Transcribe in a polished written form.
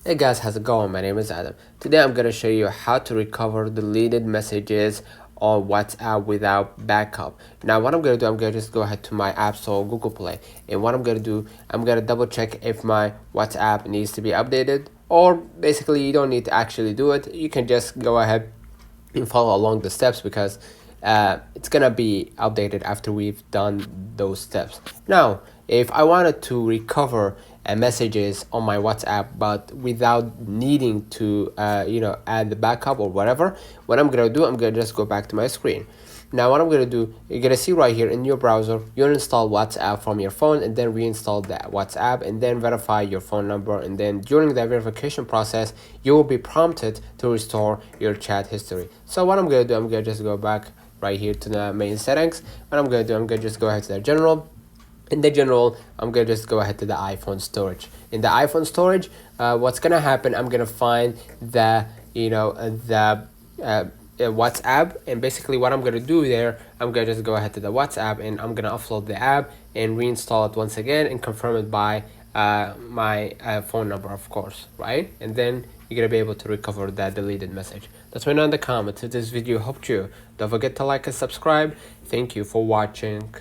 Hey guys, how's it going? My name is Adam. Today I'm gonna show you how to recover deleted messages on WhatsApp without backup. Now what I'm gonna do, I'm gonna just go ahead to my App Store, Google Play, and what I'm gonna do, I'm gonna double check if my WhatsApp needs to be updated, or basically you don't need to actually do it. You can just go ahead and follow along the steps because it's gonna be updated after we've done those steps. Now, if I wanted to recover messages on my WhatsApp, but without needing to, add the backup or whatever, what I'm gonna do, I'm gonna just go back to my screen. Now what I'm gonna do, you're gonna see right here in your browser, you'll install WhatsApp from your phone and then reinstall that WhatsApp and then verify your phone number, and then during the verification process you will be prompted to restore your chat history. So what I'm gonna do, I'm gonna just go back right here to the main settings. What I'm gonna do, I'm gonna just go ahead to the general. In the general, I'm gonna just go ahead to the iPhone storage. In the iPhone storage, what's gonna happen, I'm gonna find the WhatsApp, and basically what I'm gonna do there, I'm gonna just go ahead to the WhatsApp and I'm gonna upload the app and reinstall it once again and confirm it by my phone number, of course, right? And then you're gonna be able to recover that deleted message. Let me know in the comments if this video helped you. Don't forget to like and subscribe. Thank you for watching.